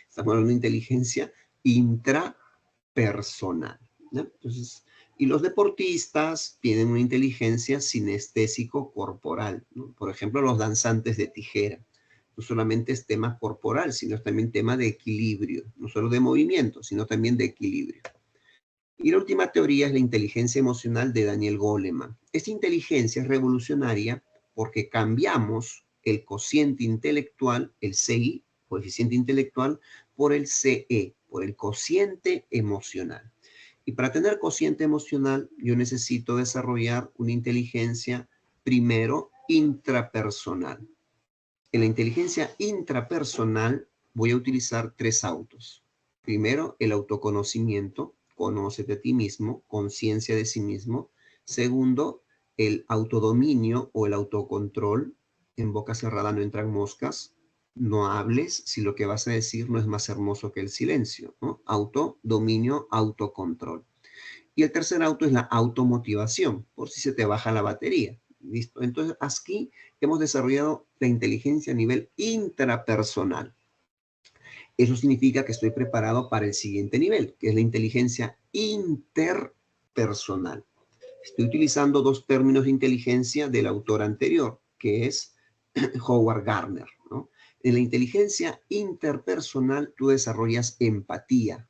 estamos hablando de inteligencia intrapersonal, ¿no? Entonces, y los deportistas tienen una inteligencia sinestésico-corporal, ¿no? Por ejemplo, los danzantes de tijera. No solamente es tema corporal, sino también tema de equilibrio, no solo de movimiento, sino también de equilibrio. Y la última teoría es la inteligencia emocional de Daniel Goleman. Esta inteligencia es revolucionaria porque cambiamos el cociente intelectual, el CI, coeficiente intelectual, por el CE, por el cociente emocional. Y para tener cociente emocional, yo necesito desarrollar una inteligencia, primero, intrapersonal. En la inteligencia intrapersonal voy a utilizar 3 autos. Primero, el autoconocimiento, conócete a ti mismo, conciencia de sí mismo. Segundo, el autodominio o el autocontrol. En boca cerrada no entran moscas. No hables si lo que vas a decir no es más hermoso que el silencio, ¿no? Autodominio, autocontrol. Y el tercer auto es la automotivación, por si se te baja la batería. ¿Listo? Entonces, aquí hemos desarrollado la inteligencia a nivel intrapersonal. Eso significa que estoy preparado para el siguiente nivel, que es la inteligencia interpersonal. Estoy utilizando 2 términos de inteligencia del autor anterior, que es Howard Gardner, ¿no? En la inteligencia interpersonal tú desarrollas empatía,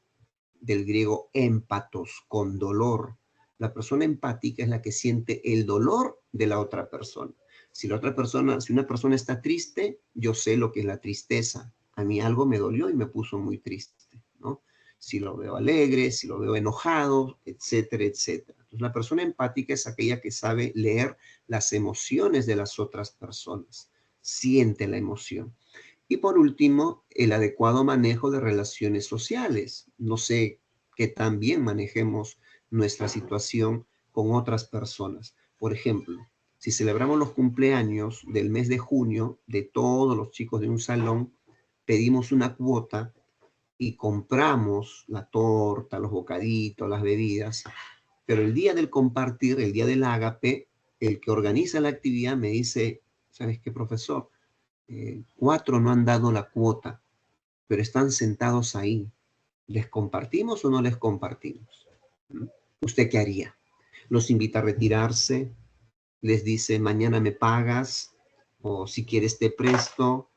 del griego empatos, con dolor. La persona empática es la que siente el dolor de la otra persona. Si la otra persona, si una persona está triste, yo sé lo que es la tristeza. A mí algo me dolió y me puso muy triste, ¿no? Si lo veo alegre, si lo veo enojado, etcétera, etcétera. Entonces, la persona empática es aquella que sabe leer las emociones de las otras personas, siente la emoción. Y por último, el adecuado manejo de relaciones sociales. No sé qué tan bien manejemos nuestra situación con otras personas. Por ejemplo, si celebramos los cumpleaños del mes de junio de todos los chicos de un salón, pedimos una cuota y compramos la torta, los bocaditos, las bebidas, pero el día del compartir, el día del ágape, el que organiza la actividad me dice, ¿sabes qué, profesor? 4 no han dado la cuota, pero están sentados ahí. ¿Les compartimos o no les compartimos? ¿Mm? ¿Usted qué haría? ¿Los invita a retirarse? ¿Les dice mañana me pagas? ¿O si quieres te presto?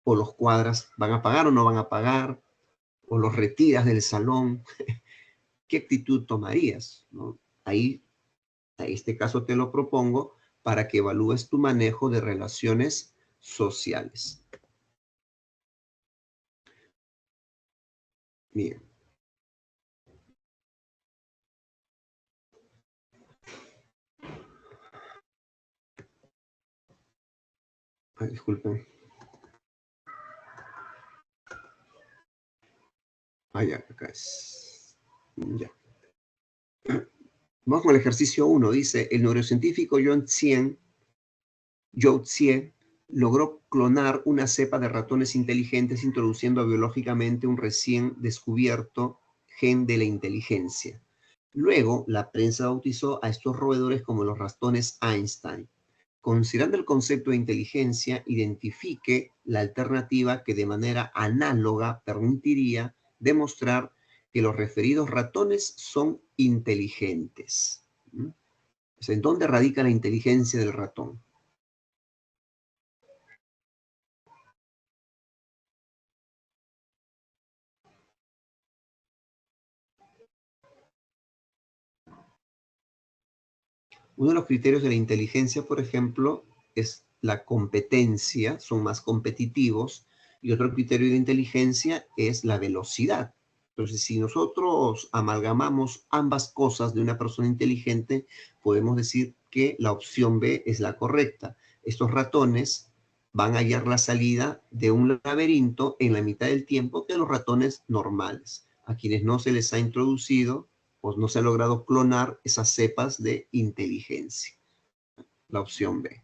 ¿O los cuadras van a pagar o no van a pagar? ¿O los retiras del salón? ¿Qué actitud tomarías? ¿No? Ahí, en este caso te lo propongo para que evalúes tu manejo de relaciones sociales. Bien. Ay, disculpen. Ah, ya, acá es. Ya. Vamos con el ejercicio 1. Dice, el neurocientífico Zhou Xie logró clonar una cepa de ratones inteligentes introduciendo biológicamente un recién descubierto gen de la inteligencia. Luego, la prensa bautizó a estos roedores como los ratones Einstein. Considerando el concepto de inteligencia, identifique la alternativa que de manera análoga permitiría demostrar que los referidos ratones son inteligentes. ¿En dónde radica la inteligencia del ratón? Uno de los criterios de la inteligencia, por ejemplo, es la competencia, son más competitivos, y otro criterio de inteligencia es la velocidad. Entonces, si nosotros amalgamamos ambas cosas de una persona inteligente, podemos decir que la opción B es la correcta. Estos ratones van a hallar la salida de un laberinto en la mitad del tiempo que los ratones normales, a quienes no se les ha introducido pues no se ha logrado clonar esas cepas de inteligencia. La opción B.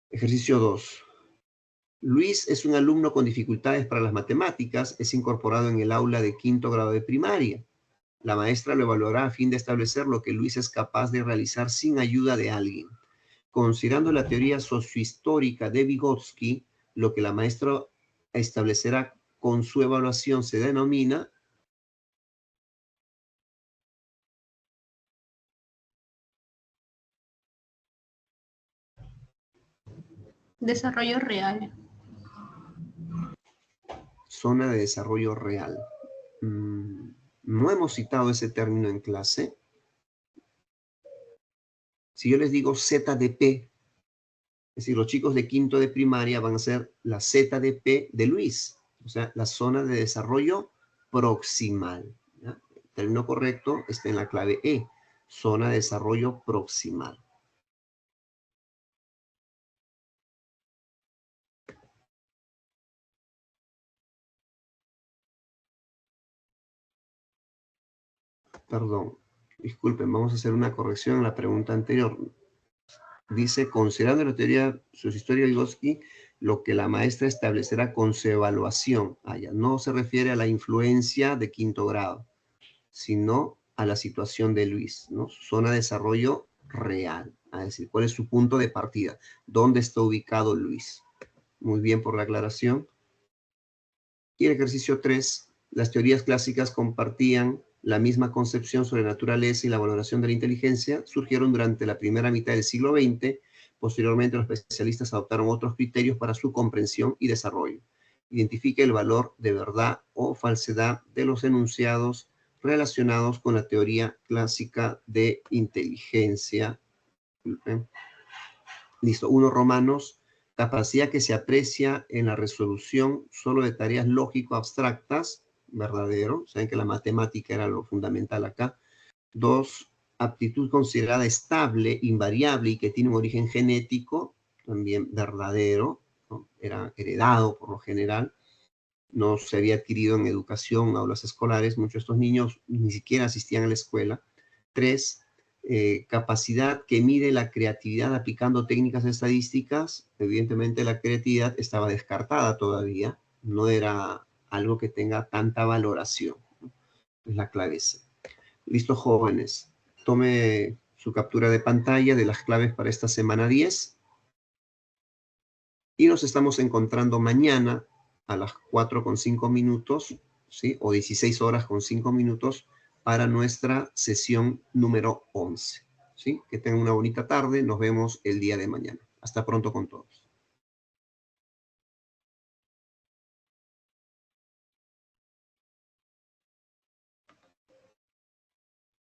Ejercicio 2. Luis es un alumno con dificultades para las matemáticas, es incorporado en el aula de quinto grado de primaria. La maestra lo evaluará a fin de establecer lo que Luis es capaz de realizar sin ayuda de alguien. Considerando la teoría sociohistórica de Vygotsky, lo que la maestra establecerá con su evaluación se denomina Desarrollo real. zona de desarrollo real. No hemos citado ese término en clase. Si yo les digo ZDP, es decir, los chicos de quinto de primaria van a ser la ZDP de Luis, o sea, la zona de desarrollo proximal. ¿Ya? El término correcto está en la clave E, zona de desarrollo proximal. Perdón, disculpen, vamos a hacer una corrección en la pregunta anterior. Dice, considerando la teoría sociohistoria de Vygotsky, lo que la maestra establecerá con su evaluación. Ya no se refiere a la influencia de quinto grado, sino a la situación de Luis, ¿no? Su zona de desarrollo real, es decir, cuál es su punto de partida, dónde está ubicado Luis. Muy bien por la aclaración. Y el ejercicio 3, las teorías clásicas compartían la misma concepción sobre la naturaleza y la valoración de la inteligencia, surgieron durante la primera mitad del siglo XX. Posteriormente, los especialistas adoptaron otros criterios para su comprensión y desarrollo. Identifique el valor de verdad o falsedad de los enunciados relacionados con la teoría clásica de inteligencia. Listo. 1 Romanos, capacidad que se aprecia en la resolución solo de tareas lógico-abstractas, verdadero, saben que la matemática era lo fundamental acá. 2, aptitud considerada estable, invariable y que tiene un origen genético, también verdadero, ¿no? Era heredado por lo general, no se había adquirido en educación, aulas escolares, muchos de estos niños ni siquiera asistían a la escuela. 3, capacidad que mide la creatividad aplicando técnicas estadísticas. Evidentemente la creatividad estaba descartada todavía, no era algo que tenga tanta valoración. Es la clave C. Listo, jóvenes. Tome su captura de pantalla de las claves para esta semana 10 y nos estamos encontrando mañana a las 4:05, ¿sí? O 16 horas con 5 minutos para nuestra sesión número 11. ¿Sí? Que tengan una bonita tarde. Nos vemos el día de mañana. Hasta pronto con todos.